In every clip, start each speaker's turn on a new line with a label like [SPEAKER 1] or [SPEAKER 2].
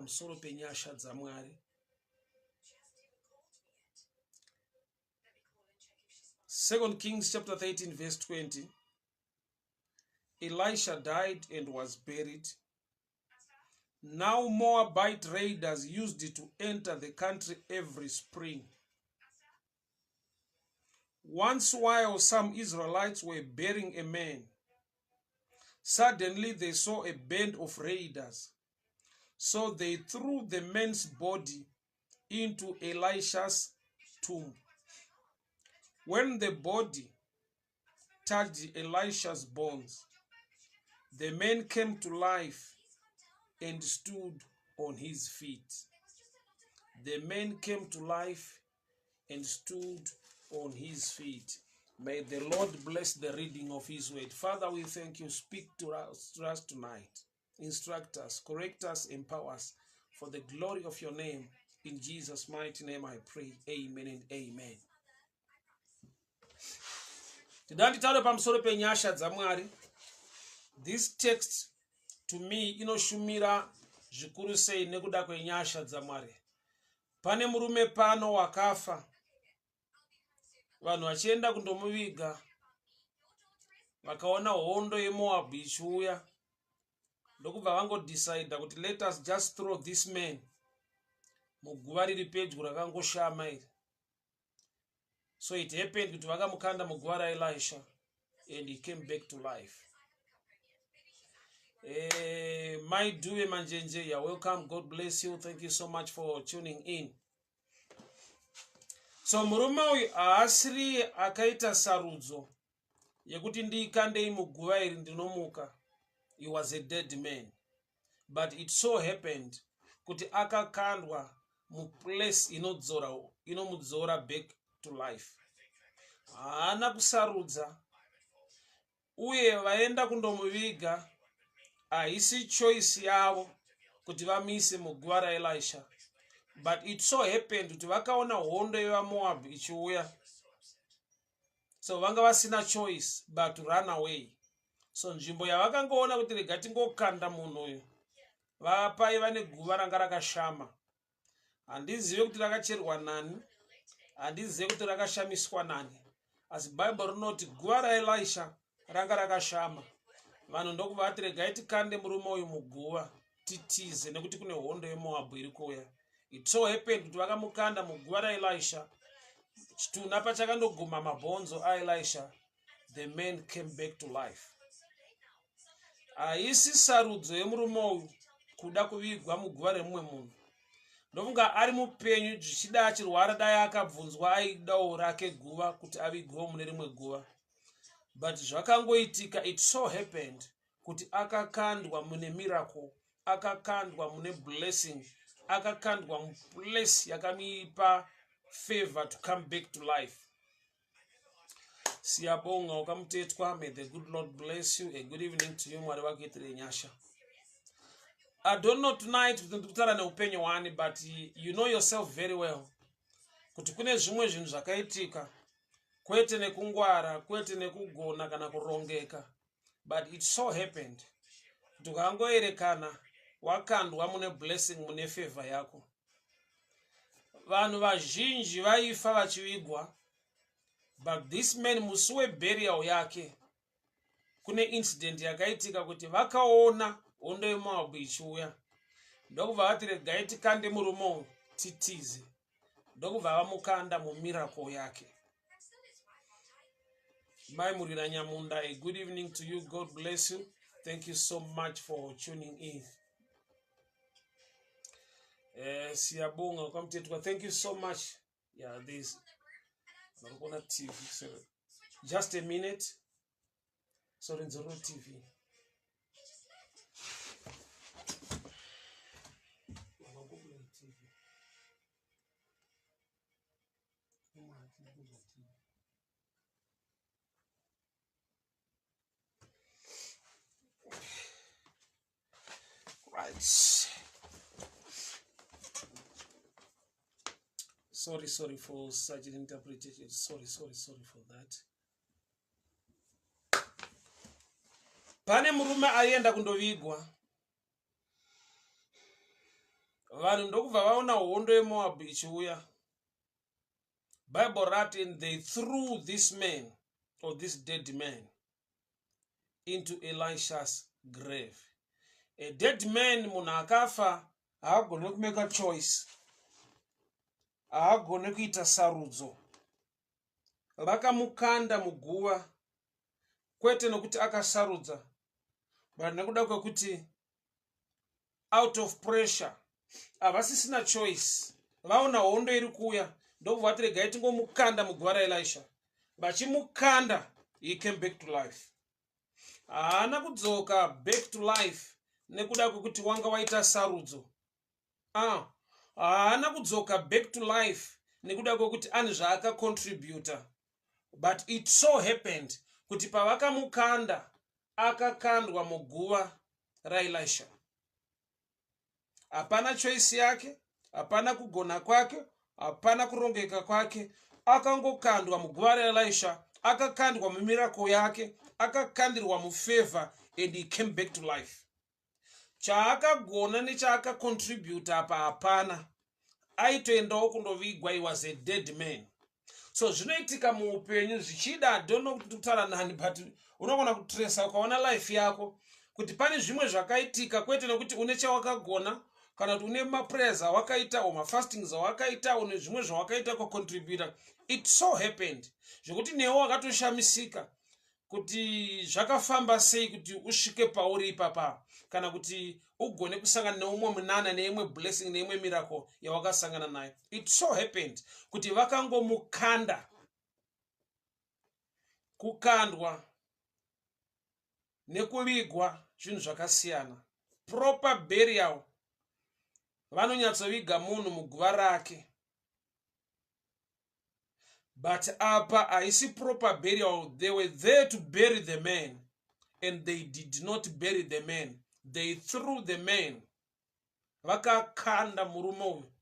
[SPEAKER 1] pamusoro penyasha dzaMwari. 2 Kings chapter 13 verse 20. Elisha died and was buried. Now Moabite raiders used to enter the country every spring. Once while some Israelites were burying a man, suddenly they saw a band of raiders. So they threw the man's body into Elisha's tomb. When the body touched Elisha's bones, the man came to life and stood on his feet. The man came to life and stood on his feet. May the Lord bless the reading of his word. Father, we thank you. Speak to us tonight. Instruct us, correct us, empower us for the glory of your name. In Jesus' mighty name I pray. Amen and amen. Tidanditaure pamusoro penyasha dzaMwari. This text to me inoshumira zvikuru sei nekuda kwenyasha dzaMwari. Pane murume pano wakafa. Vanhu vachienda kundomuviga. Vakaona hondo yeMoab ichiuya. Ndokubva vangodecide kuti let us just throw this man muguva riri pedyo rakangoshama iri. So it happened kuti vakamukanda muguva raElisha and he came back to life. My Duve Manjenje, you're welcome. God bless you. Thank you so much for tuning in. So murume uyu haasiri akaita sarudzo yekuti ndiikandei muguva iri ndinomuka. He was a dead man. But it so happened kuti akakandwa muplace inomudzora back to life. Haana kusarudza. Uye vaenda kundomuviga. Haisi choice yavo kuti vamise muguva raElisha. But it so happened kuti vakaona hondo yevaMoab ichiuya. So vanga vasina choice but to run away. So nzvimbo yavakangoona kuti rega tingokanda munhu uyu, vapaiva neguva ranga rakashama. Handizive kuti rakacherwa nani, handizive kuti rakashamiswa nani. Asi Bible rinoti guva raElisha ranga rakashama. Vanhu ndokuva vati regai tikande murume uyu muguva titize nekuti kune hondo yeMoab iri kuuya. It so happened kuti vakamukanda muguva raElisha. Chitunha pachakandoguma mabhonzo aElisha, the man came back to life. Haisi sarudzo yemurume uyu kuda kuvigwa muguva remumwe munhu. Ndofunga ari mupenyu zvichida achirwara dai akabvunzwa aidawo rake guva kuti avigwewo mune rimwe guva. But zvakangoitika, it so happened kuti akakandwa mune miracle, akakandwa mune blessing, akakandwa muplace yakamupa favor to come back to life. Siyabonga wakamutetwa. May the good Lord bless you. A good evening to you. Mwari wakuitire nyasha. I don't know tonight kutara neupenyu wani, but you know yourself very well. Kuti kune zvimwe zvinhu zvakaitika, kwete nekungwara, kwete nekugona kana kurongeka. But it so happened kuti ukangoerekana wakandwa mune blessing, mune favor yako. Vanhu vazhinji vaifa vachivigwa. But this man musi weburial yake kune incident yakaitika kuti vakaona hondo yeMoab ichiuya. Ndokubva vati regai tikande murume uyu titize. Ndokubva vamukanda mumiracle yake. Mai Murira Nyamunda, a good evening to you. God bless you. Thank you so much for tuning in. Siyabonga wakamutetwa. Thank you so much. Yeah, this TV. So just a minute. Sorry, Zoro TV. Right. Sorry for such an interpretation. Sorry for that. Pane murume aienda kundovigwa. vanhu ndokubva vaona hondo yeMoab ichiuya. Bible write, and they threw this man, or this dead man, into Elisha's grave. A dead man, munhu akafa haagone kumeka choice, haagone kuita sarudzo. Vakamukanda muguva, kwete nokuti akasarudza, but nekuda kwekuti out of pressure, havasisina choice. Vaona hondo iri kuuya, ndokubva vati regai tingomukanda muguva raElisha. Vachimukanda, he came back to life. Haana kudzoka back to life nekuda kwekuti wanga waita sarudzo. Haana kudzoka back to life nekuda kwekuti ane zvaakacontributa. But it so happened kuti pavakamukanda akakandwa muguva raElisha. Hapana choice yake, hapana kugona kwake, hapana kurongeka kwake, akangokandwa muguva raElisha, akakandwa mumiracle yake, akakandirwa mufavor, and he came back to life. Chaakagona nechaakacontributa apa hapana, aitoendawo kundovigwa. He was a dead man. So zvinoitika muupenyu zvichida, I don't know kuti kutaura nani, but unogona kutresa ukaona life yako kuti pane zvimwe zvakaitika, kwete nekuti une chawakagona kana kuti une maprayers awakaita o mafastings awakaita, une zvimwe zvawakaita kucontributa. It so happened zvekuti newo wakatoshamisika kuti zvakafamba sei kuti usvike pauri ipapa, kana kuti ugone kusangana neumwe munana neimwe blessing neimwe miracle yawakasangana nayo. It so happened kuti vakangomukanda. Kukandwa nekuvigwa zvinhu zvakasiyana. Proper burial, vanonyatsoviga munhu muguva rake. But apa haisi proper burial. They were there to bury the man, and they did not bury the man. They threw the man. Vakakanda murume uyu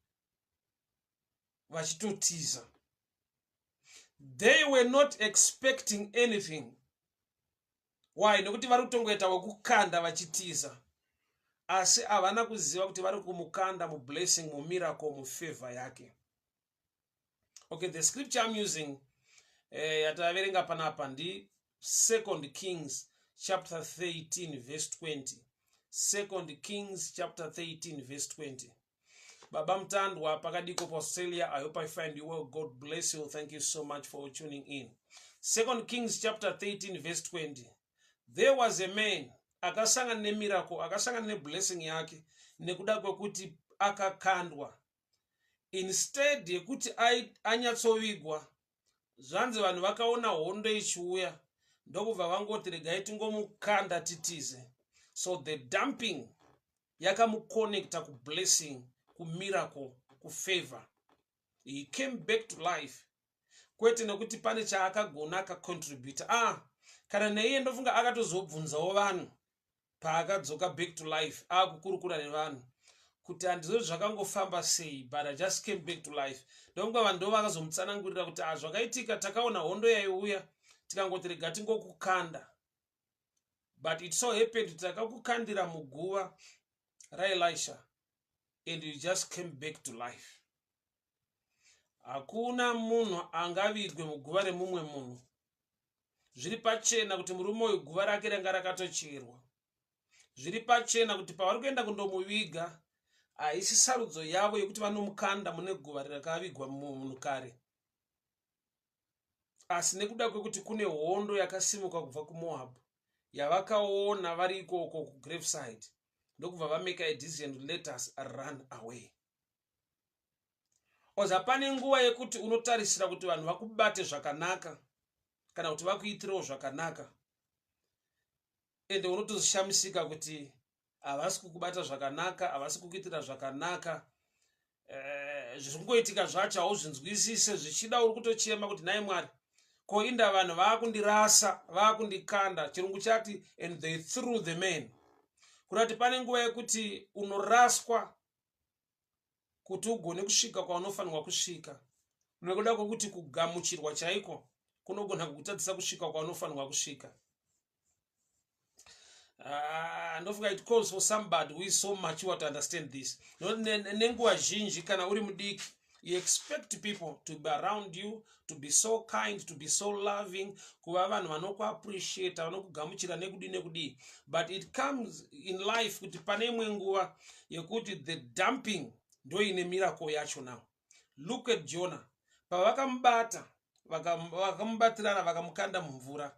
[SPEAKER 1] vachitotiza. They were not expecting anything. Why? Nekuti vari kutongoita wekukanda vachitiza, asi havana kuziva kuti vari kumukanda mublessing, mumiracle, mufavor yake. Okay, the scripture I'm using yataverenga panapa ndi 2 Kings chapter 13 verse 20. 2 Kings chapter 13 verse 20. Baba mtandwa pakadiko pa Australia, I hope I find you well. God bless you. Thank you so much for tuning in. 2 Kings chapter 13 verse 20. There was a man akasangana nemiracle, akasangana neblessing yake nekuda kwekuti akakandwa. Instead yekuti anyatsovigwa, zvanzi vanhu vakaona hondo ichiuya, ndokubva vangoti regai tingomukanda titize. So the dumping yakamuconnecta kublessing, kumiracle, kufavor. He came back to life. Kwete nekuti pane chaakagona akacontributa. Kana neiye ndofunga akatozobvunzawo vanhu paakadzoka back to life, akukurukura nevanhu kuti handizvo zvakangofamba sei, but I just came back to life. Ndonga vanhu ndo vakazomutsanangurira kuti zvakaitika, takaona hondo yaiuya, tikangoti rega tingokukanda. But it so happened kuti takakukandira muguva raElisha, and you just came back to life. Hakuna munhu angavigwe muguva remumwe munhu. Zviri pachena kuti murume uyu guva rake ranga rakatocherwa. Zviri pachena kuti pavari kuenda kundomuviga, haisi sarudzo yavo yekuti vanomukanda mune guva rakavigwa munhu kare. Asi nekuda kwekuti kune hondo yakasimuka kubva kuMoab yavakaona vari ikoko kugraveside, ndokubva vameka a decision, let us run away. Oza pane nguva yekuti unotarisira kuti vanhu vakubate zvakanaka kana kuti vakuitirewo zvakanaka, ende unotozishamisika kuti havasi kukubata zvakanaka, havasi kukuitira zvakanaka. Zviri kungoitika zvacho hauzvinzwisise, zvichida uri kutochema kuti nai Mwari, ko inda vanhu vaakundirasa, vaakundikanda. Chirungu chati and they threw the man. Kurati pane nguva yekuti unoraswa kuti ugone kusvika kwaunofanirwa kusvika, nekuda kwekuti kugamuchirwa chaiko kunogona kukutadzisa kusvika kwaunofanirwa kusvika. Ndofunga it calls for somebody who is so mature to understand this. Nenguwa zhinji kana uri mudiki, you expect people to be around you, to be so kind, to be so loving, kuva vanhu vanoku appreciate, vanokugamuchira nekudi. But it comes in life kuti pane imwe nguva yekuti the dumping ndo ine miracle yacho now. Look at Jonah. Pavakamubata, vakamubatirana vakamukanda mumvura.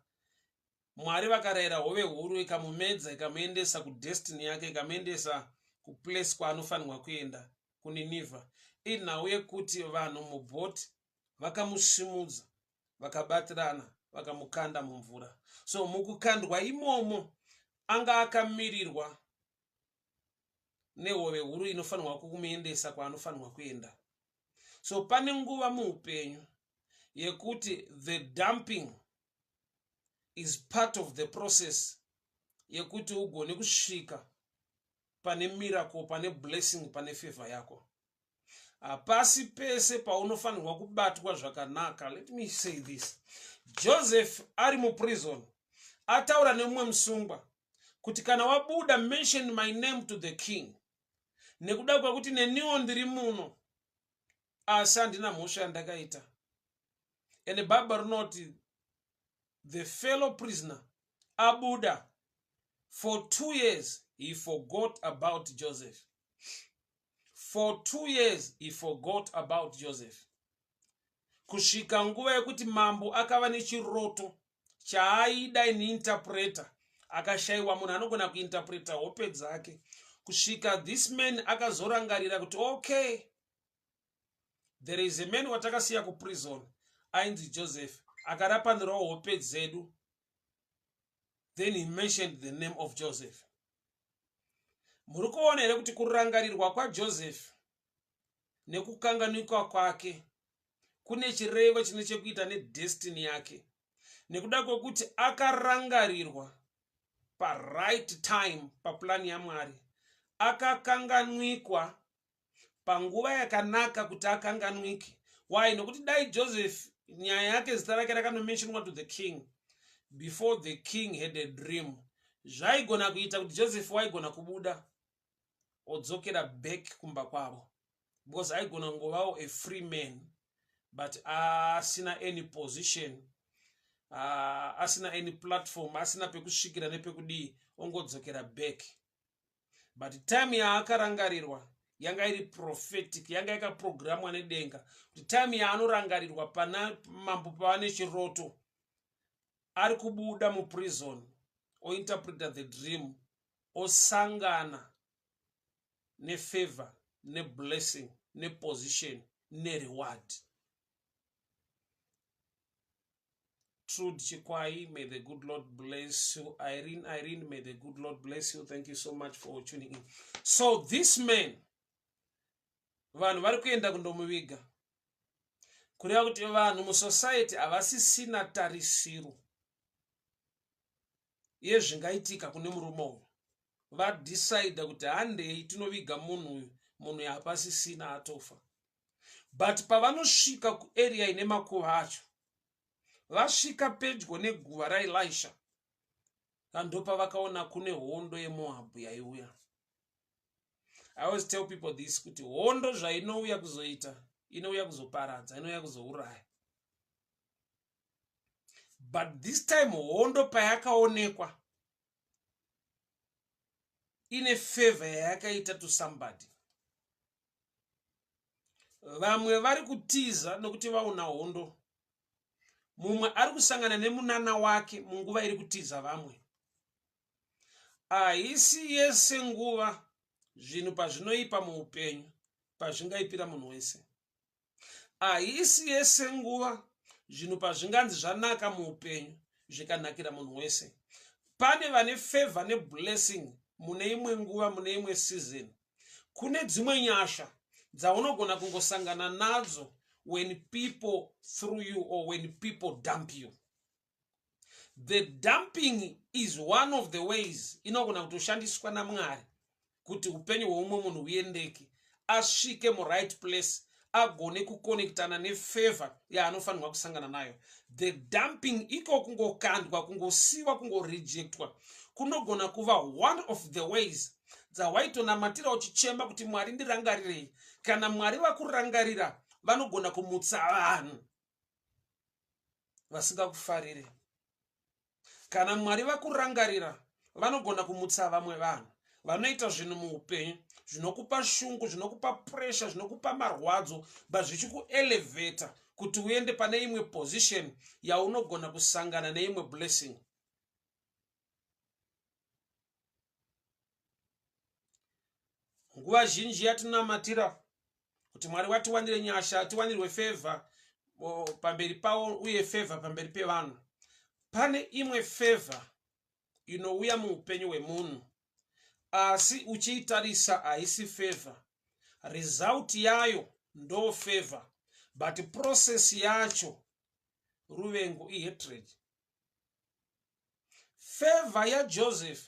[SPEAKER 1] Mwari vakarayira hove huru ikamumedza ikamuendesa kudestiny yake, ikamuendesa kuplace kwaanofanirwa kuenda kuNinevha. Inhau yekuti vanhu mubhoti vakamusvimudza, vakabatirana, vakamukanda mumvura. So mukukandwa imomo anga akamirirwa nehove huru inofanirwa kumuendesa kwaanofanirwa kuenda. So pane nguva muupenyu yekuti the dumping is part of the process yekuti ugone kusvika pane miracle, pane blessing, pane favor yako. Pasi pese paunofanirwa kubatwa zvakanaka. Let me say this. Joseph ari muprison ataura nemumwe musungwa kuti kana wabuda mention my name to the king, nekuda kwekuti neniwo ndiri muno asi handina mhosva yandakaita. And Bible rinoti the fellow prisoner abuda for 2 years he forgot about Joseph. For 2 years he forgot about Joseph. Kusvika nguva yekuti mambo akava nechiroto chaaida interpreter, akashaiwa munhu anogona kuinterpreta hope dzake. Kusvika this man akazorangarira kuti okay, there is a man watakasiya kuprison ainzi Joseph, akarapanirwa hope dzedu. Then he mentioned the name of Joseph. Muri kuona here kuti kurangarirwa kwaJoseph nekukanganikwa kwake kune chirevo chine chekuita nedestiny yake, nekuda kwekuti akarangarirwa right time papulani yaMwari, akakanganwikwa panguva yakanaka kuti akanganwike. Why? Nokuti dai Joseph nyaya yake zita rake rakanomentionwa to the king before the king had a dream, zvaigona kuita kuti Joseph waigona kubuda odzokera back kumba kwavo, because aigona ngovawo a free man but asina any position, asina any platform, asina pekusvikira nepekudii, ongodzokera back. But time yaakarangarirwa yanga iri prophetic, yanga yakaprogramwa nedenga kuti time yaanorangarirwa pana mambo paane chiroto ari kubuda muprison ointerpreta the dream, osangana nefavor, neblessing, neposition, nereward. Trude Chikwai, may the good Lord bless you. Irene, may the good Lord bless you. Thank you so much for tuning in. So this man, vanhu vari kuenda kundomuviga kureva kuti vanhu musociety havasisina tarisiro yezvingaitika kune murume uyu. Vadecide kuti handei tinoviga munhu uyu, munhu yapasisina atofa. But pavanosvika kuarea ine makuva acho, vasvika pedyo neguva raElisha, kandopa vakaona kune hondo yeMoabhu yaiuya. I always tell people this, kuti hondo zvainouya kuzoita, inouya kuzoparadza, inouya kuzouraya. But this time hondo payakaonekwa ine favor yakaita to somebody. Vamwe vari kutiza nokuti vaona hondo. Mumwe ari kusangana nemunana wake munguva iri kutiza vamwe. Haisi yese nguva zvinhu pazvinoipa muupenyu pazvingaipira munhu wese. Haisi yese nguva zvinhu pazvinganzi zvanaka muupenyu zvikanakira munhu wese. Pane vane favor neblessing mune imwe nguva, mune imwe season. Kune dzimwe nyasha dzaunogona kungosangana nadzo when people through you or when people dump you. The dumping is one of the ways inogona kutoshandiswa naMwari kuti upenyu hweumwe munhu huendeke, asvike mu-right place, agone kukonektana nefavor yaanofanirwa kusangana nayo. The dumping iko kungokandwa, kungosiwa, kungorejectwa, kunogona kuva one of the ways dzawaiitonamatira uchichema kuti Mwari ndirangarirei. Kana Mwari vakurangarira, vanogona kumutsa vanhu vasingakufarire. Kana Mwari vakurangarira, vanogona kumutsa vamwe vanhu vanoita zvinhu muupenyu zvinokupa shungu, zvinokupa pressure, zvinokupa marwadzo, but zvichikuelevata kuti uende pane imwe position yaunogona kusangana neimwe blessing. Nguva zhinji yatinamatira kuti Mwari watiwanire nyasha, tiwanirwe favor pamberi pawo uye favor pamberi pevanhu. Pane imwe favor inouya muupenyu hwemunhu, asi uchiitarisa haisi favor. Result yayo ndo favor, but process yacho ruvengo hatred. Favor ya Joseph,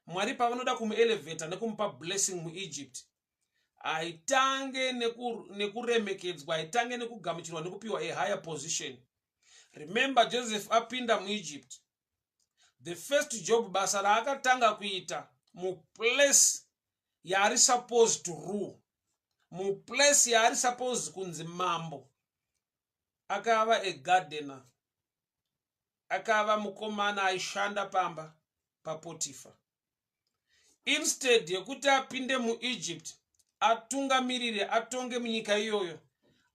[SPEAKER 1] Mwari pavanoda kumuelevata nekumupa blessing muEgypt, aitange nekuremekedzwa, aitange nekugamuchirwa nekupiwa a higher position. Remember, Joseph apinda muEgypt, the first job basa raakatanga kuita muplace yaari supposed to rule, muplace yaari supposed kunzi mambo, akava a gardener, akava mukomana aishanda pamba paPotiphar. Instead yekuti apinde muEgypt atungamirire, atonge munyika iyoyo,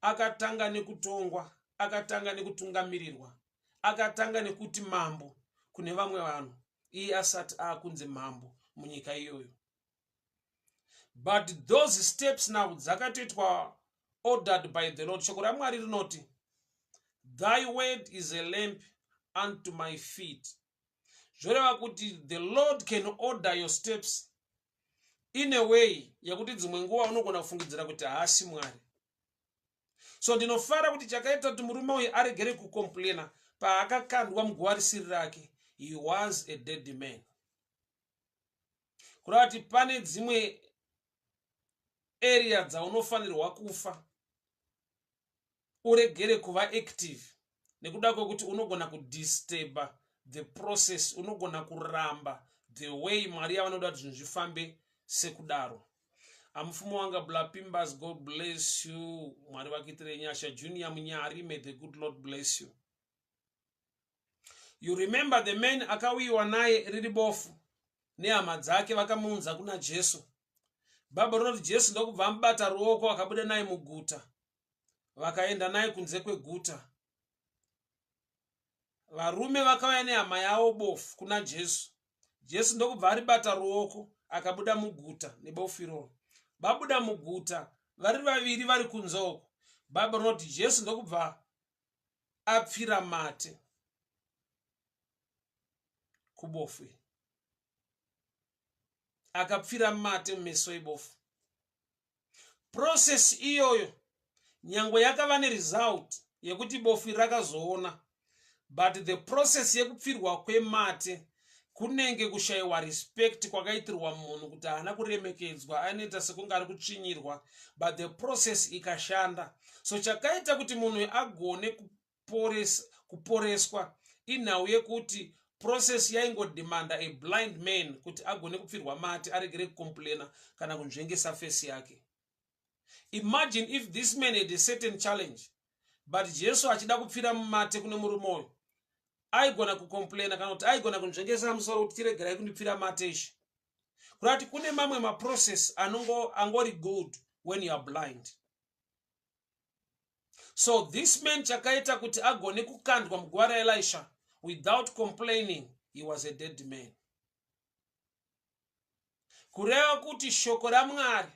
[SPEAKER 1] akatanga nekutongwa, akatanga nekutungamirirwa, akatanga nekuti mambo kune vamwe vanhu, iye asati akunze mambo munyika iyoyo. But those steps now dzakatoitwa ordered by the Lord. Shoko raMwari rinoti, thy word is a lamp unto my feet. Zvoreva kuti the Lord can order your steps in a way yakuti dzimwe nguva unogona kufungidzira kuti haasi Mwari. So ndinofara kuti chakaita kuti murume uyu aregere kukomplaina paakakandwa muguva risiri rake, he was a dead man. Kureva kuti pane dzimwe area dzaunofanirwa kufa uregere kuva active, nekuda kwekuti unogona kudisturba the process, unogona kuramba the way Mwari yavanoda kuti zvinhu zvifambe sekudaro. Amfumo wanga Blapimbas, God bless you. Mwari vakuitire nyasha. Junior Munyari, may the good Lord bless you. You remember the man akawiwa naye riri bofu nehama dzake vakamuunza kuna Jesu. Baba rinoti Jesu ndokubva amubata ruoko vakabuda naye muguta, vakaenda naye kunze kweguta. Varume vakauya nehama yavo bofu kuna Jesu. Jesu ndokubva aribata ruoko akabuda muguta nebofu iroro. Vabuda muguta vari vaviri vari kunze uko. Baba rinoti Jesu ndokubva apfira mate kubofu, akapfira mate mumeso ebofu. Process iyoyo nyangwe yakava neresult yekuti bofu rakazoona, but the process yekupfirwa kwemate kunenge kushayiwa respect kwakaitirwa munhu, kuti haana kuremekedzwa, anoita sekunge ari kutsvinyirwa, but the process ikashanda. So chakaita kuti munhu agone kuporeswa inhau yekuti process yaingodemanda a blind man kuti agone kupfirwa mate aregere kukomplaina kana kunzvengesa face yake. Imagine if this man had a certain challenge, but Jesu achida kupfira mumate kune murume uyu, aigona kukomplaina kana kuti aigona kunzvengesa musoro kuti tiregerai kundipfira mate ishi. Kurati kune mamwe maprocess angori good when you are blind. So this man chakaita kuti agone kukandwa muguva raElisha without complaining, he was a dead man. Kureva kuti shoko raMwari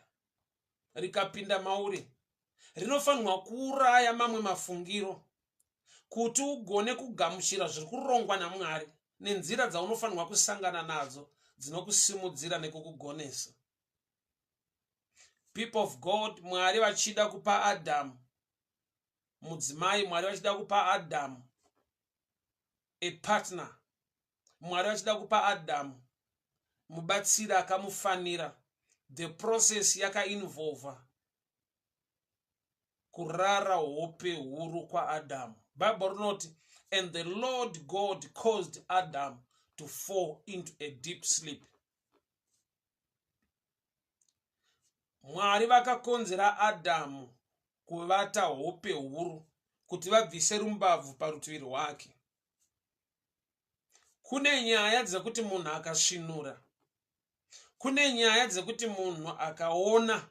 [SPEAKER 1] rikapinda mauri rinofanirwa kuuraya mamwe mafungiro kuti ugone kugamuchira zviri kurongwa naMwari nenzira dzaunofanirwa kusangana nadzo dzinokusimudzira nekukugonesa. People of God, Mwari vachida kupa Adamu mudzimai, Mwari vachida kupa Adamu a partner, Mwari vachida kupa Adamu mubatsira akamufanira. The process yakainvolva kurara hope huru kwa Adamu. Bible rinoti, and the Lord God caused Adam to fall into a deep sleep. Mwari vakakonzera Adamu kuvata hope huru kuti vabvise rumbavhu parutivi rwake. Kune nyaya dzekuti munhu akasvinura, kune nyaya dzekuti munhu akaona,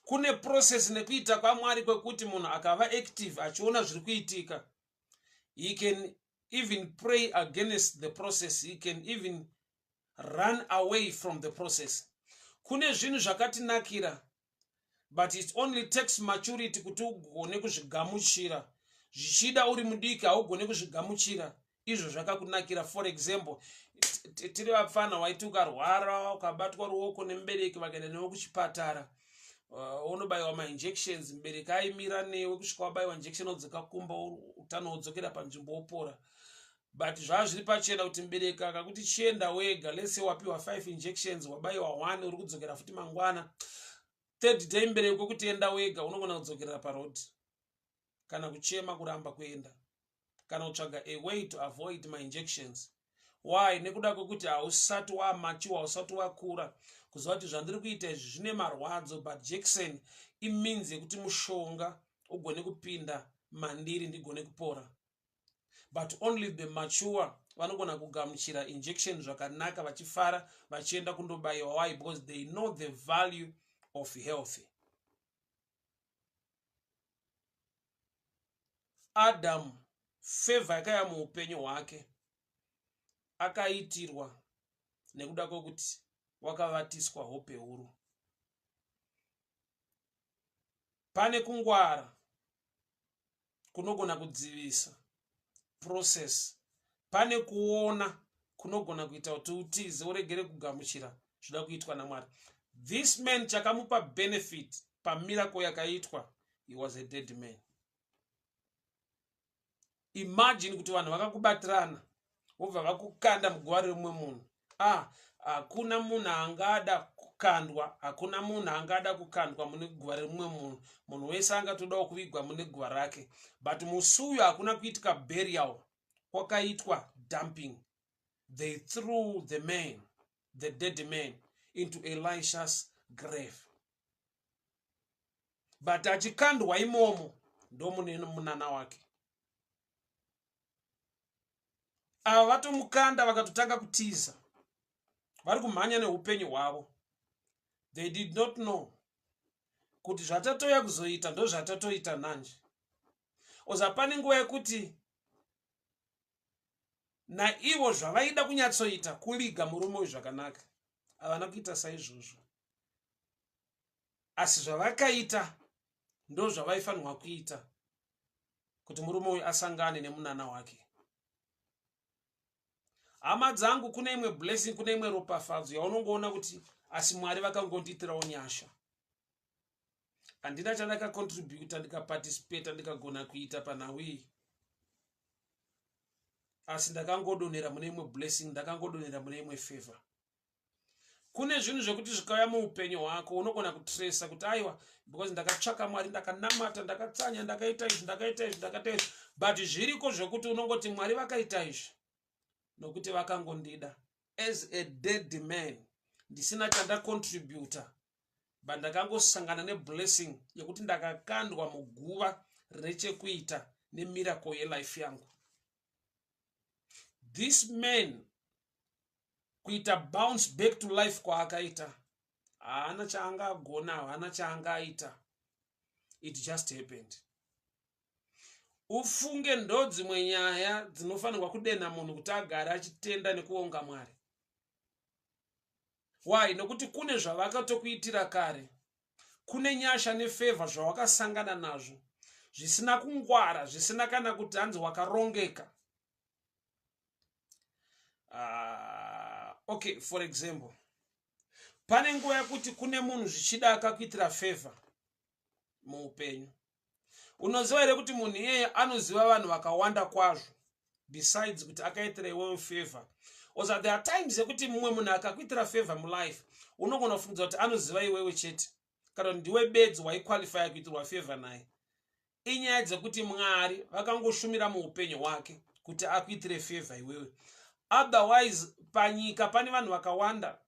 [SPEAKER 1] kune process nekuita kwaMwari kwekuti munhu akava active achiona zviri kuitika. He can even pray against the process. He can even run away from the process. Kune zvinhu zvakatinakira, but it only takes maturity kuti ugone kuzvigamuchira. Zvichida uri mudiki haugone kuzvigamuchira. Izvo zvakakunakira. For example, tiri vapfana waiti ukarwara ukabatwa ruoko nemubereki vakaenda newe kuchipatara, unobayiwa mainjections, mubereki aimira newe kusvika wabayiwa injection odzakakumba utano hudzokera panzvimbo opora. But zvava zviri pachena kuti mubereki akakuti chienda wega, let's say wapiwa 5 injections, wabayiwa 1, uri kudzokera futi mangwana, third day mubereki kwekuti enda wega, unogona kudzokerera parod kana kuchema kuramba kuenda, kana kutsvaga a way to avoid my injections. Why? Nekuda kwekuti hausati wamachiwa, hausati wakura kuziva kuti zvandiri kuita izvi zvine marwadzo, but jekiseni imeans yekuti mushonga ugone kupinda mandiri ndigone kupora. But only the mature vanogona kugamuchira injection zvakanaka vachifara vachienda kundobayiwa. Why? Because they know the value of health. Adam, favor yakaya muupenyu hwake akaitirwa nekuda kwekuti wakavatiswa hope huru. Pane kungwara kunogona kudzivisa process, pane kuona kunogona kuita kuti utize uregere kugamuchira zvida kuitwa naMwari. This man chakamupa benefit pamiracle yakaitwa, he was a dead man. Imagine kuti vanhu vakakubatirana vobva vakukanda muguva remumwe munhu. Hakuna munhu angada kukandwa, hakuna munhu angada kukandwa mune guva remumwe munhu. Munhu wese angatodawo kuvigwa mune guva rake. But musi uyu hakuna kuitika burial, kwakaitwa dumping. They threw the man, the dead man, into Elisha's grave. But achikandwa imomo ndo mune munana wake. Ava vatomukanda vakatotanga kutiza, vari kumhanya neupenyu hwavo. They did not know kuti zvatatoya kuzoita ndo zvatatoita nanje. Oza pane nguva yekuti naivo zvavaida kunyatsoita kuviga murume uyu zvakanaka, havana kuita saizvozvo. Asi zvavakaita ndo zvavaifanirwa kuita kuti murume uyu asangane nemunana wake. Hama dzangu, kune imwe blessing, kune imwe ropafadzo yaunongoona kuti asi Mwari vakangondiitirawo nyasha. Handina chandakacontributa ndikaparticipate ndikagona kuita panhau iyi, asi ndakangodonera mune imwe blessing, ndakangodonera mune imwe favor. Kune zvinhu zvekuti zvikauya muupenyu hwako unogona kutresa kuti aiwa, because ndakatsvaka Mwari, ndakanamata, ndakatsanya, ndakaita izvi, ndakaita izvi, ndakaita izvi, but zviriko zvekuti unongoti Mwari vakaita izvi nokuti vakangondida. As a dead man, ndisina chandacontributa, but ndakangosangana neblessing yekuti ndakakandwa muguva rechekuita nemiracle yelife yangu. This man kuita bounce back to life kwaakaita, haana chaangagona, haana chaangaita. It just happened. Ufunge ndo dzimwe nyaya dzinofanirwa kudenha munhu kuti agare achitenda nekuonga Mwari. Why? Nokuti kune zvavakatokuitira kare, kune nyasha nefavor zvawakasangana nazvo, zvisina kungwara, zvisina kana kuti hanzi wakarongeka. Okay, for example, pane nguva yekuti kune munhu zvichida akakuitira favor muupenyu. Unoziva here kuti munhu iyeye anoziva vanhu vakawanda kwazvo besides kuti akaitira iwewe favor. Also there are times yekuti mumwe munhu akakuitira favor mulife unogona kufungidzira kuti anoziva iwewe chete, kana ndiwe bedzi waiqualify kuitirwa favor naye. Inyaya dzekuti Mwari vakangoshumira muupenyu hwake kuti akuitire favor iwewe. otherwise panyika pane vanhu vakawanda.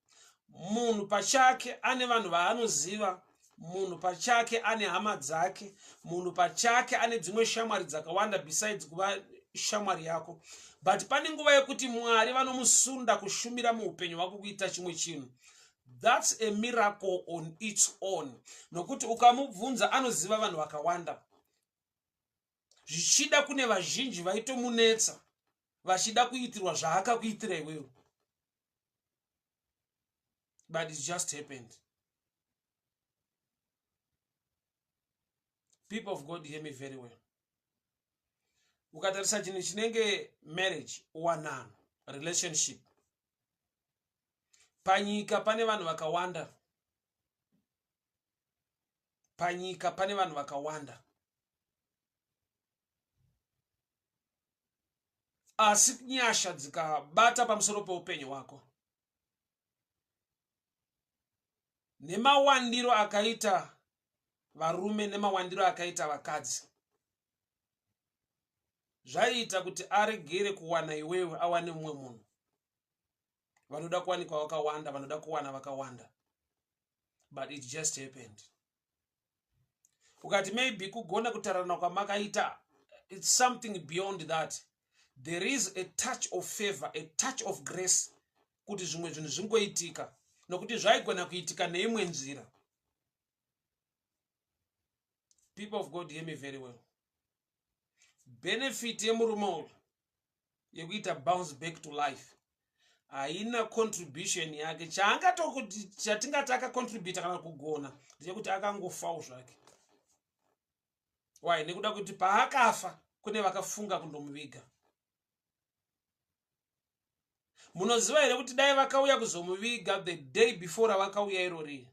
[SPEAKER 1] Munhu pachake ane vanhu vaanoziva, munhu pachake ane hama dzake, munhu pachake ane dzimwe shamwari dzakawanda besides kuva shamwari yako. But pane nguva yekuti Mwari vanomusunda kushumira muupenyu hwako kuita chimwe chinhu. That's a miracle on its own. Nokuti ukamubvunza anoziva vanhu vakawanda. Zvichida kune vazhinji vaitomunetsa vachida kuitirwa zvaakakuitira iwewe. But it just happened. People of God, hear me very well. Ukatarisa chinhu chinenge marriage, uwanano, relationship. Panyika pane vanhu vakawanda. Panyika pane vanhu vakawanda. Asi nyasha dzikabata pamusoro peupenyu hwako, nemawandiro akaita varume nemawandiro akaita vakadzi, zvaita kuti aregere kuwana iwewe awane mumwe munhu. Vanoda kuwanikwa vakawanda, vanoda kuwana vakawanda. But it just happened. Ukati maybe kugona kutarana kwamakaita, it's something beyond that. There is a touch of favor, a touch of grace, kuti zvimwe zvinhu zvingoitika, nokuti zvaigona kuitika neimwe nzira. People of God, hear me very well. Benefit yemurume yekuita bounce back to life haina contribution yake. Chatingati akacontribute kana kugona ndechekuti akangofawo zvake. Why? Nekuda kuti paakafa kune vakafunga kundomuviga. Munoziva here kuti dai vakauya kuzomuviga the day before vakauya irori,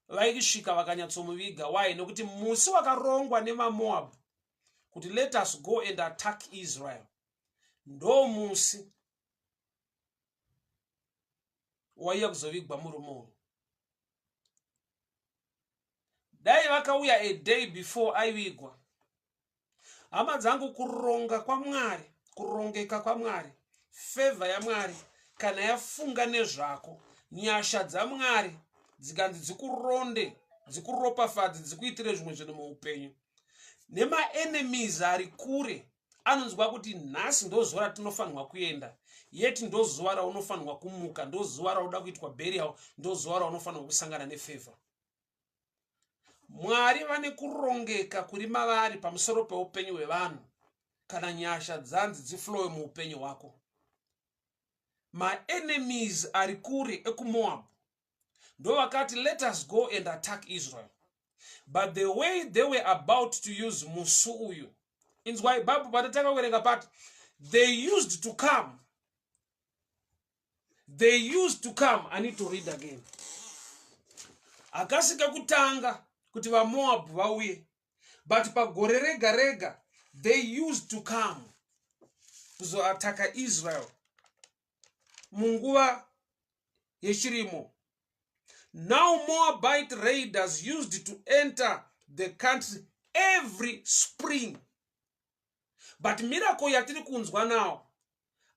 [SPEAKER 1] vaikisvika vakanyatsomuviga. Why? Nekuti musi wakarongwa nemaMoab kuti let us go and attack Israel, ndo musi waiya kuzovigwa murume. Dai vakauya a day before aivigwa, hama dzangu, kuronga kwaMwari, kurongeka kwaMwari, favor yaMwari kana yafunga nezvako, nyasha dzaMwari dzikanzi dzikuronde, dzikuropafadze, dzikuitire zvimwe zvinhu muupenyu, nemaenemies ari kure anonzwa kuti nhasi ndo zuva ratinofanirwa kuenda, yeti ndo zuva raunofanirwa kumuka, ndo zuva rauda kuitwa burial, ndo zuva raunofanirwa kusangana nefavor. Mwari vane kurongeka kuri mavari pamusoro peupenyu hwevanhu kana nyasha dzanzi dziflowe muupenyu hwako. Maenemies ari kure ekuMoab ndo vakati let us go and attack Israel. But the way they were about to use musu uyu, inzwa Bible patataka kuverenga pati, they used to come. They used to come. I need to read again. Akasika kutanga kuti vaMoab vauye, but pagore rega rega they used to come kuzoataka Israel munguva yechirimo. Now Moabite raiders used to enter the country every spring. But miracle yatiri kunzwa now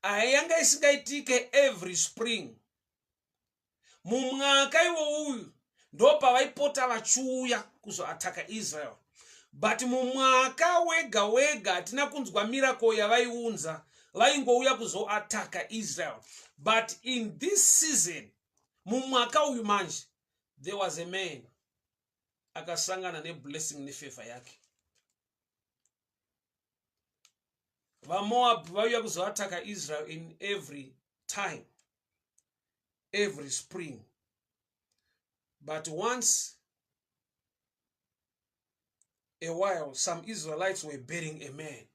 [SPEAKER 1] ayanga isingaitike every spring. Mumwaka iwo uyu ndo pavaipota vachiuya kuzoataka Israel. But mumwaka wega wega hatina kunzwa miracle yavaiunza, vaingouya kuzoataka Israel. But in this season, mumwaka uyu manje, there was a man akasangana ne blessing ne favor yake. VaMoab vauya kuzoataka Israel in every time, every spring. But once a while, some Israelites were burying a man.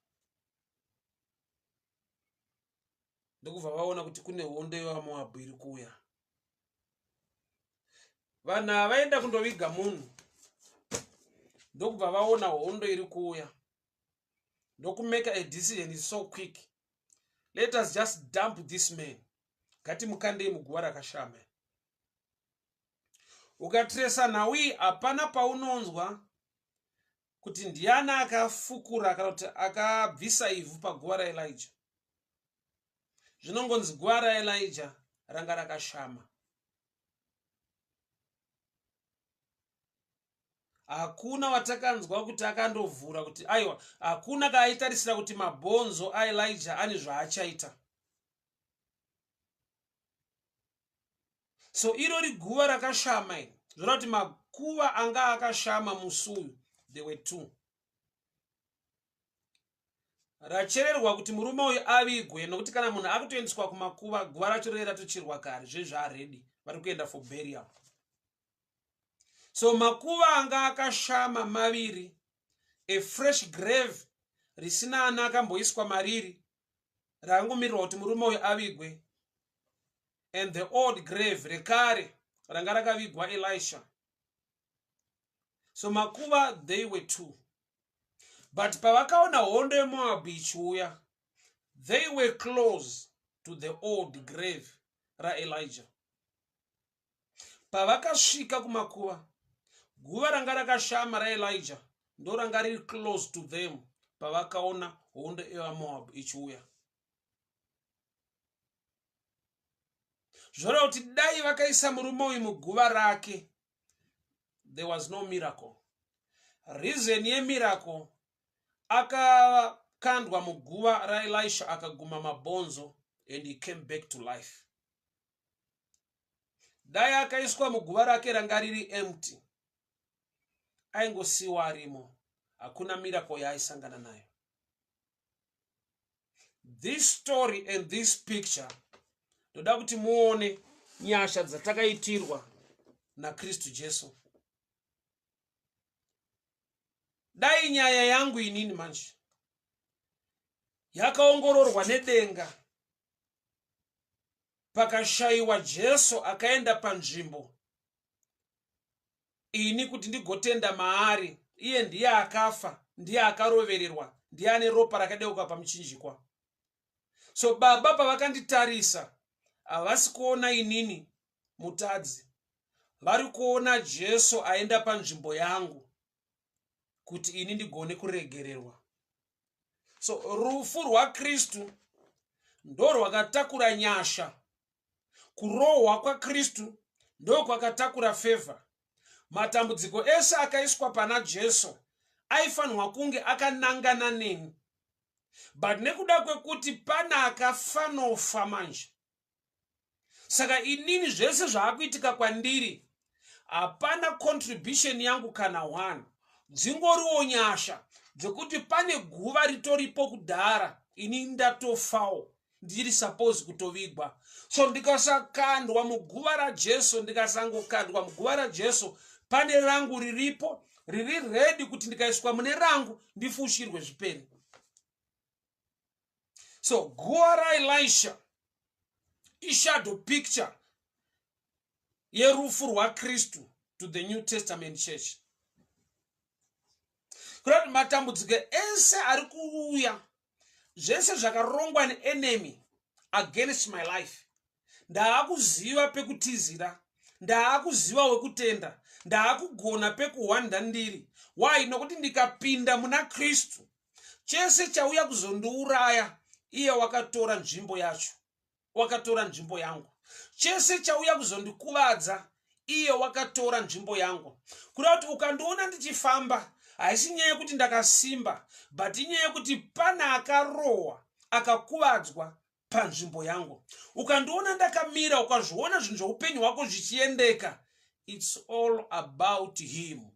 [SPEAKER 1] Ndokubva vaona kuti kune hondo yevaMoab iri kuuya. Vanhu vaenda kundoviga munhu. Ndokubva vaona hondo iri kuuya. Make a decision is so quick. Let us just dump this man. Ngatimukandei muguva rakashama. Ukatresa nawi hapana paunonzwa kuti ndiana akafukura kana kuti akabvisa ivhu paguva raElijah. zvinongonzi guva raElijah ranga rakashama. Hakuna watakanzwa kuti akandovhura kuti aiwa, hakuna kaaitarisira kuti mabhonzo aElijah ane zvaachaita. So irori guva rakashama iri zvoreva kuti makuva anga akashama musi uyu, there were two. Rachererwa kuti murume uyu avigwe, nokuti kana munhu akutoendeswa kumakuva guva racho rei ratochirwa kare, zvezvaaredi vari kuenda for burial. So makuva anga akashama maviri, a fresh grave risina ana akamboiswa mariri rangomirirwa kuti murume uyu avigwe, and the old grave rekare ranga rakavigwa Elisha. So makuva they were two. But pavakaona hondo yeMoab ichiuya, they were close to the old grave raElijah. Pavakasvika kumakuva, guva ranga rakashama raElijah ndo ranga riri close to them pavakaona hondo yeMoab ichiuya. Zvoreva kuti dai vakaisa murume uyu muguva rake, there was no miracle. Reason yemiracle, akakandwa muguva raElisha akaguma mabhonzo and he came back to life. Dai akaiswa muguva rake ranga riri empty, aingosiwa arimo, hakuna miracle yaaisangana nayo. This story and this picture ndoda kuti muone nyasha dzatakaitirwa naKristu Jesu. Dai nyaya yangu inini manje yakaongororwa nedenga, pakashaiwa Jesu akaenda panzvimbo ini kuti ndigotenda maari, iye ndiye akafa, ndiye akarovererwa, ndiye ane ropa rakadeuka pamuchinjikwa. So baba pavakanditarisa havasi kuona inini mutadzi, vari kuona Jesu aenda panzvimbo yangu kuti ini ndigone kuregererwa. So rufu rwaKristu ndo rwakatakura nyasha, kurohwa kwaKristu ndo kwakatakura favor. Matambudziko ese akaiswa pana Jesu aifanirwa kunge akanangana neni, but nekuda kwekuti pana akafanofa manje, saka inini zvese zvaakuitika kwandiri hapana contribution yangu kana one, dzingoriwo nyasha dzekuti pane guva ritoripo kudhara ini ndatofawo ndiri suppose kutovigwa. So ndikasakandwa muguva raJesu, ndikasangokandwa muguva raJesu, pane rangu riripo riri ready kuti ndikaiswa mune rangu ndifushirwe zviperi. So guva raElisha ishadow picture yerufu rwaKristu to the New Testament church. Kurati matambudziko ese ari kuuya, zvese zvakarongwa neenemy against my life, ndaakuziva pekutizira, ndaakuziva wekutenda, ndaakugona pekuhwanda ndiri. Why? Nokuti ndikapinda muna Kristu, chese chauya kuzondiuraya iye wakatora nzvimbo yacho, wakatora nzvimbo yangu. Chese chauya kuzondikuvadza iye wakatora nzvimbo yangu. Kuda kuti ukandiona ndichifamba, haisi nyaya yekuti ndakasimba, but inyaya yekuti pana akarohwa akakuvadzwa panzvimbo yangu. Ukandiona ndakamira ukazviona zvinhu zveupenyu hwako zvichiendeka, it's all about him.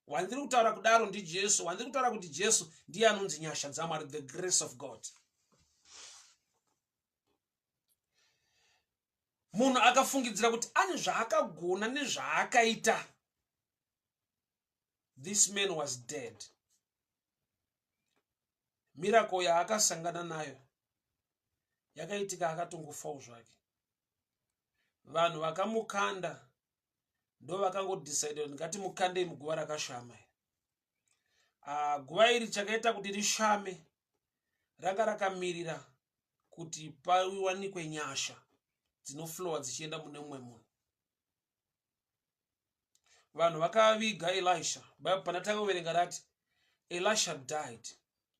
[SPEAKER 1] Wandiri kutaura kudaro ndiJesu, wandiri kutaura kuti Jesu ndiye anonzi nyasha dzaMwari, the grace of God. Munhu akafungidzira kuti ane zvaakagona nezvaakaita, this man was dead. Miracle yaakasangana nayo yakaitika akatongofawo zvake. Vanhu vakamukanda ndo vakangodecide kuti ngatimukandei muguva rakashama. Guva iri chakaita kuti rishame ranga rakamirira kuti pawanikwe nyasha dzinoflowa dzichienda mune mumwe munhu. Vanhu vakaviga Elisha. Bible panatanga kuverenga rati Elisha died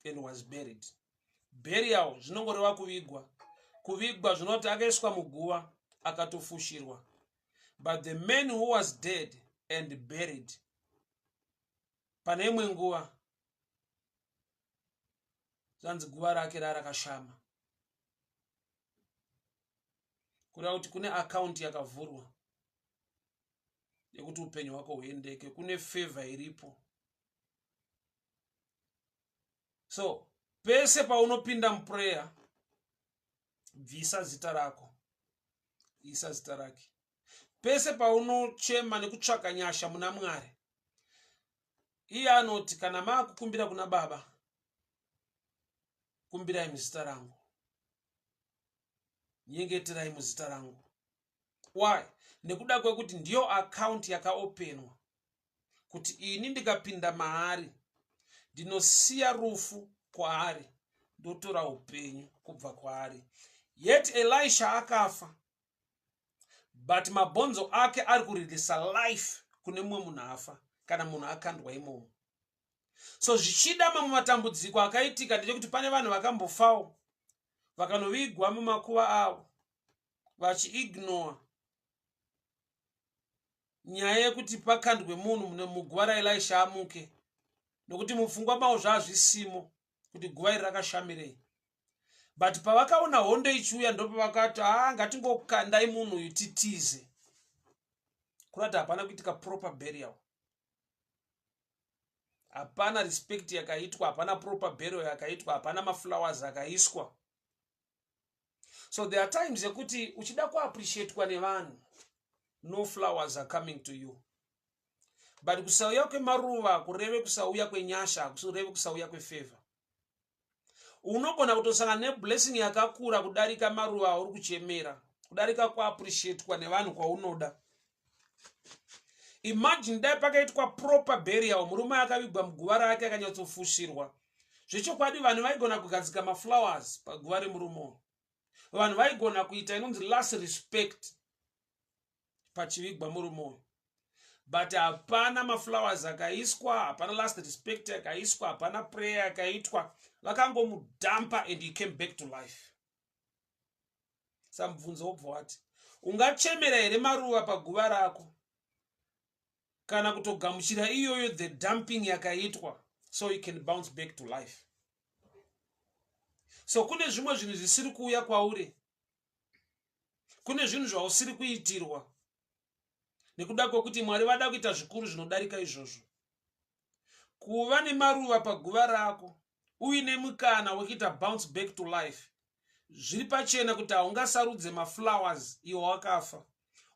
[SPEAKER 1] and was buried. Burial zvinongoreva kuvigwa. kuvigwa zvinoti akaiswa muguva akatofushirwa. But the man who was dead and buried, pane imwe nguva zvanzi guva rake rarakashama, kureva kuti kune akaunti yakavhurwa yekuti upenyu hwako huendeke, kune favor iripo. So pese paunopinda muprayer, bvisa zita rako, isa zita rake. Pese paunochema nekutsvaka nyasha muna Mwari, iye anoti kana maakukumbira kuna Baba, kumbirai muzita rangu, nyengeterai muzita rangu. Why? Nekuda kwekuti ndiyo akaunti yakaopenwa, kuti ini ndikapinda maari ndinosiya rufu kwaari ndotora upenyu kubva kwaari. Yet Elisha akafa, but mabonzo ake ari kuririsa life kune mumwe munhu afa kana munhu akandwa imomo. So zvichida mamwe matambudziko akaitika ndechekuti pane vanhu vakambofawo vakanovigwa mumakuva avo vachiignore nyaya yekuti pakandwe munhu muguva raElisha amuke, nokuti mupfungwa mavo zvazvisimo kuti guva iri rakashamirei. But pavakaona hondo ichiuya ndopavakati ngatingokandai munhu uyu titize. Kurati hapana kuitika proper burial, hapana respect yakaitwa, hapana proper burial yakaitwa, hapana maflowers akaiswa. So there are times yekuti uchida kuappreciatewa nevanhu, no flowers are coming to you. But kusauya kwemaruva kureve kusauya kwenyasha, kureve kusauya kwefavor. Unogona kutosangana neblessing yakakura kudarika maruva auri kuchemera, kudarika kuappreciatewa nevanhu kwaunoda. Imagine dai pakaitwa proper burial, murume akavigwa muguva rake akanyatsofushirwa. Zvechokwadi vanhu vaigona kugadzika maflowers paguva remurume. Vanhu vaigona kuita inonzi last respect pachivigwa murume. But hapana maflowers akaiswa, hapana last respect yakaiswa, hapana prayer yakaitwa. Vakangomudhampa and he came back to life. Samubvunzo wobva wati, ungachemera here maruva paguva rako kana kutogamuchira iyoyo the dumping yakaitwa so you can bounce back to life? So kune zvimwe zvinhu zvisiri kuuya kwauri, kune zvinhu zvausiri kuitirwa nekuda kwekuti Mwari vada kuita zvikuru zvinodarika izvozvo. Kuva nemaruva paguva rako uine mukana wekuita bounce back to life, zviri pachena kuti haungasarudze maflowers iwo wakafa,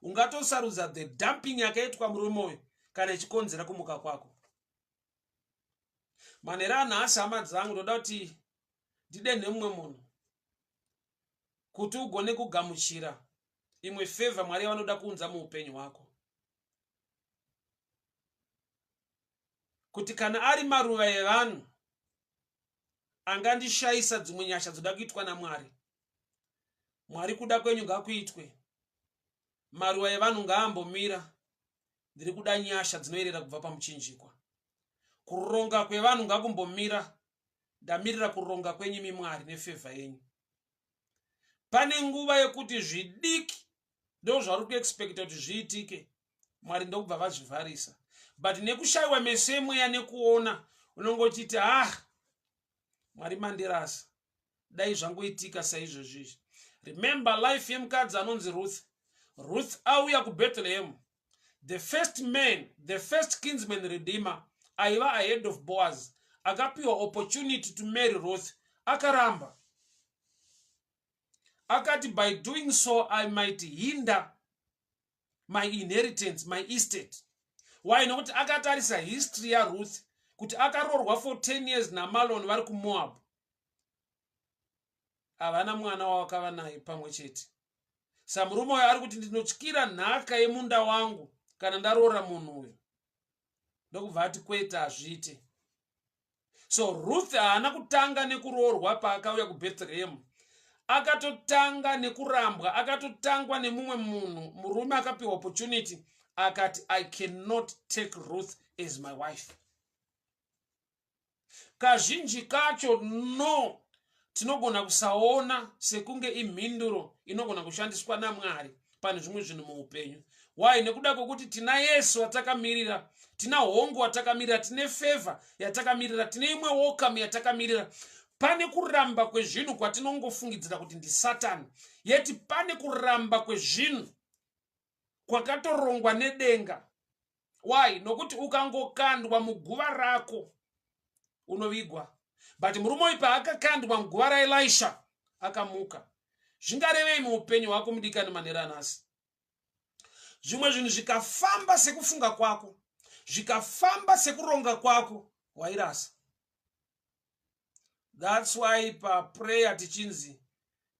[SPEAKER 1] ungatosarudza the dumping yakaitwa murume uyu kana ichikonzera kumuka kwako. Manhero anhasi hama dzangu, ndoda kuti ndide nemumwe munhu kuti ugone kugamuchira imwe favor Mwari vanoda kuunza muupenyu hwako. Kuti kana ari maruva evanhu angandishaisa dzimwe nyasha dzoda kuitwa naMwari, Mwari kuda kwenyu ngakuitwe. Maruva evanhu ngaambomira, ndiri kuda nyasha dzinoerera kubva pamuchinjikwa. Kuronga kwevanhu ngakumbomira, ndamirira kuronga kwenyu imi Mwari nefavor yenyu. Pane nguva yekuti zvidiki ndo zvari kuexpecta kuti zviitike, Mwari ndokubva vazvivharisa. But nekushayiwa meso emweya nekuona, unongochiti Mwari mandirasa, dai zvangoitika saizvozvizvi. Remember life yemukadzi anonzi Ruth. Ruth auya kuBethlehem. The first man, the first kinsman redeemer, aiva ahead of Boaz, akapiwa opportunity to marry Ruth, akaramba. Akati by doing so I might hinder my inheritance, my estate. Why not? Akatarisa history ya Ruth kuti akarorwa for 10 years naMalon vari kuMoab. Havana mwana wavakava naye pamwe chete. Samurume uyu ari kuti ndinotyira nhaka yemunda wangu kana ndarora munhu uyu. Ndokubva ati kwete hazviite. So Ruth haana kutanga nekuroorwa paakauya kuBethlehem. Akatotanga nekurambwa, akatotangwa nemumwe munhu, murume akapiwa opportunity, akati I cannot take Ruth as my wife. Kazhinji kacho no, tinogona kusaona sekunge imhinduro inogona kushandiswa naMwari pane zvimwe zvinhu muupenyu. Why? Nekuda kwokuti tina Yesu watakamirira, tina hongu watakamirira, tine favor yatakamirira, tine imwe welcome yatakamirira. Pane kuramba kwezvinhu kwatinongofungidzira kuti ndi Satani, yeti pane kuramba kwezvinhu kwakatorongwa nedenga. Why? Nokuti ukangokandwa muguva rako unovigwa. But murume uyu paakakandwa muguva raElisha akamuka. Zvingarevei muupenyu hwako mudikani maneranhasi? Zvimwe zvinhu zvikafamba sekufunga kwako, zvikafamba sekuronga kwako, wairasa. That's why pa prayer tichinzi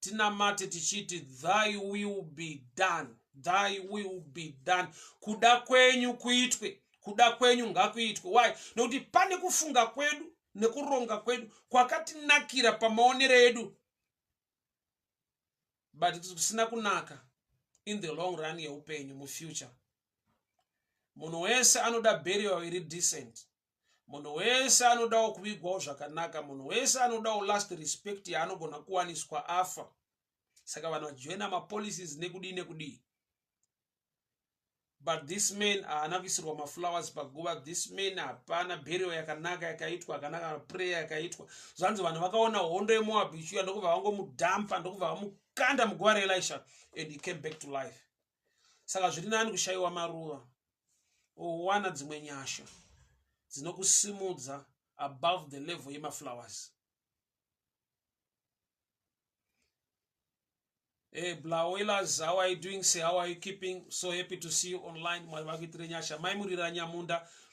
[SPEAKER 1] tinamate tichiti thy will be done, thy will be done. Kuda kwenyu kuitwe, kuda kwenyu ngakuitwe. Why? Nokuti pane kufunga kwedu nekuronga kwedu kwakatinakira pamaonero edu, but kusina kunaka in the long run yeupenyu mufuture. Munhu wese anoda burial iri decent. Munhu wese anodawo kuvigwawo zvakanaka. Munhu wese anodawo last respect yaanogona kuwaniswa afa. Saka vanhu vajoina mapolicies nekudii nekudii. But this man haana kuisirwa maflowers paguva. This man hapana burial yakanaka yakaitwa, hakanaka prayer yakaitwa. Zvanzi vanhu vakaona hondo yeMoab ichiuya ndokubva vangomudhampa, ndokubva vamukanda muguva raElisha, and he came back to life. Saka zviri nani kushayiwa maruva, owana dzimwe nyasha dzinokusimudza above the level yemaflowers. Hey, Blawelas, how are you doing? Say, how are you keeping? So happy to see you online.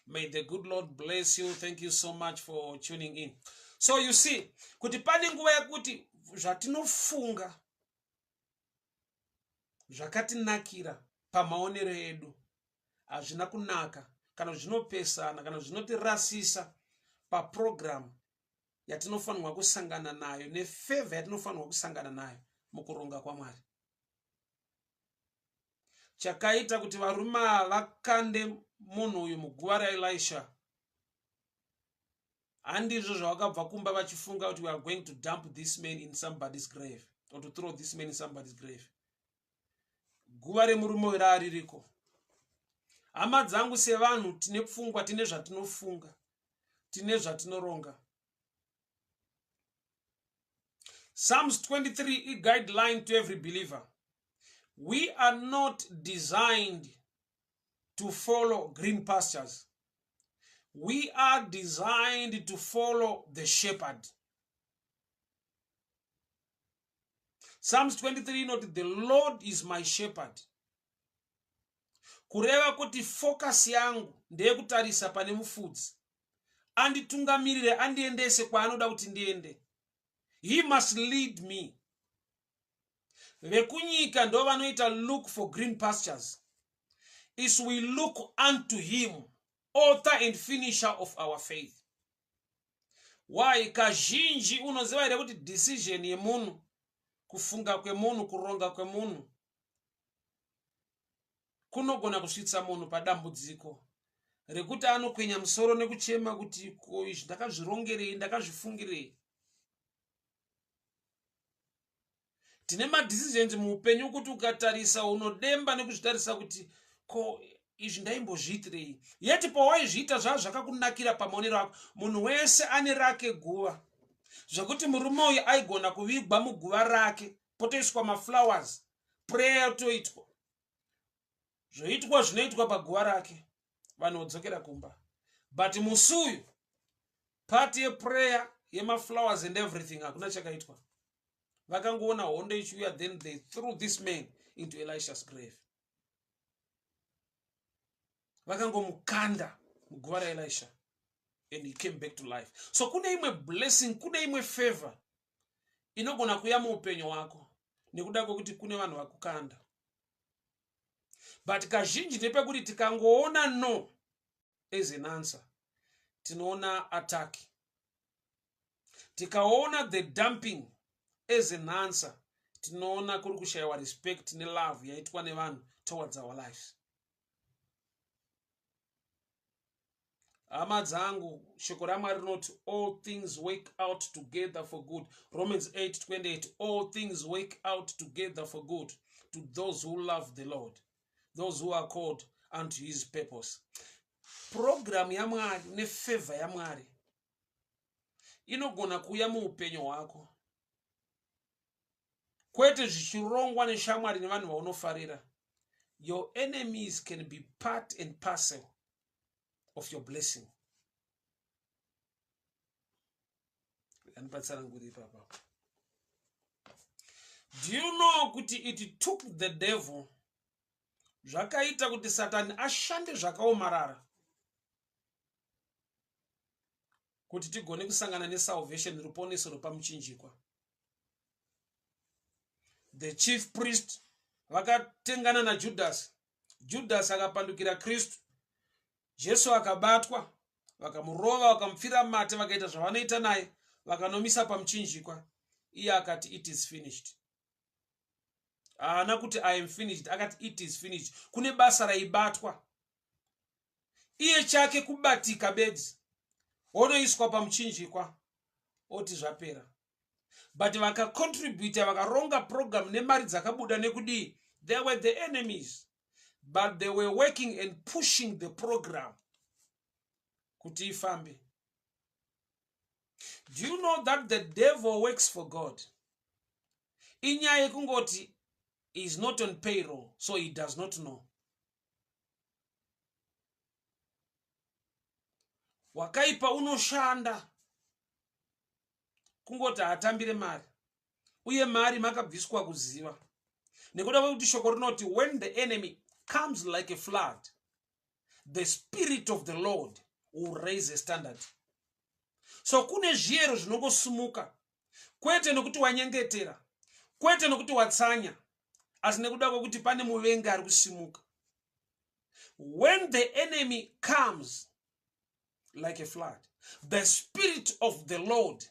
[SPEAKER 1] May the good Lord bless you. Thank you so much for tuning in. So you see, kuti pane nguva yakuti zvatinofunga zvakatinakira pamaonero edu hazvina kunaka, kana zvinopesana, kana zvinotirasisa paprogram yatinofanirwa kusangana nayo, nefavor yatinofanirwa kusangana nayo mukuronga kwaMwari. Chakaita kuti varume vakande munhu uyu muguva raElisha handizvo zvavakabva kumba vachifunga kuti we are going to dump this man in somebody's grave, or to throw this man in somebody's grave. Guva remurume uyu raririko. Hama dzangu sevanhu tine pfungwa, tine zvatinofunga, tine zvatinoronga. Psalms 23 a guideline to every believer. We are not designed to follow green pastures. We are designed to follow the shepherd. Psalms 23 note, the Lord is my shepherd. Kureva kuti focus yangu ndeye kutarisa pane mufudzi. Anditungamirire, andiendese kwaanoda kuti ndiende. He must lead me. Vekunyika ndo vanoita look for green pastures. Is we look unto him, author and finisher of our faith. Why? Kazhinji unoziva here kuti decision yemunhu, kufunga kwemunhu, kuronga kwemunhu kunogona kusvitsa munhu padambudziko rekuti anokwenya musoro nekuchema kuti ko izvi ndakazvirongerei, ndakazvifungirei. Tine madecisions muupenyu kuti ukatarisa unodemba nekuzvitarisa kuti ko izvi ndaimbozviitirei. Yeti pawaizviita zvakakunakira pamaonero ako. Munhu wese ane rake guva, zvokuti murume uyu aigona kuvigwa muguva rake, potoiswa maflowers, prayer toitwa, zvoitwa zvinoitwa paguva rake, vanhu vodzokera kumba. But musi uyu party yeprayer yemaflowers and everything hakuna chakaitwa. Vakangoona hondo ichiuya, then they threw this man into Elisha's grave. Vakangomukanda muguva raElisha, and he came back to life. So kune imwe blessing, kune imwe favor inogona kuya muupenyu wako nekuda kwokuti kune vanhu vakukanda. But kazhinji ndepekuti tikangoona no as an answer, tinoona attack. Tikaona the dumping as an answer, tinoona kuri kushayiwa respect ne love yaitwa nevanhu towards our lives. hama dzangu, shoko raMwari rinoti all things work out together for good. Romans 8:28, all things work out together for good to those who love the Lord, those who are called unto his purpose. Program yaMwari nefavor yaMwari inogona kuuya muupenyu hwako, kwete zvichirongwa neshamwari nevanhu vaunofarira. Your enemies can be part and parcel of your blessing. Do you know kuti it took the devil, zvakaita kuti Satani ashande zvakaomarara kuti tigone kusangana nesalvation, ruponeso rwepamuchinjikwa. The chief priest vakatengana naJudas. Judas akapandukira Kristu. Jesu akabatwa, vakamurova, vakamupfira mate, vakaita zvavanoita naye, vakanomisa pamuchinjikwa. Iye akati it is finished. Haana kuti I am finished, akati it is finished. Kune basa raibatwa. Iye chake kubatika bedzi, onoiswa pamuchinjikwa, oti zvapera. But vakacontribute, vakaronga program nemari dzakabuda nekudii. They were the enemies, but they were working and pushing the program kuti ifambe. Do you know that the devil works for God? Inyaya kungoti he is not on payroll, so he does not know. Wakaipa unoshanda kungoti atambire mari, uye mari makabviswa kuziva. Nekuda kwekuti shoko rinoti when the enemy comes like a flood, the spirit of the Lord will raise a standard. So kune zviero zvinongosumuka, kwete nekuti wanyengetera, kwete nekuti watsanya, asi nekuda kwekuti pane muvengi ari kusimuka. When the enemy comes like a flood, the spirit of the Lord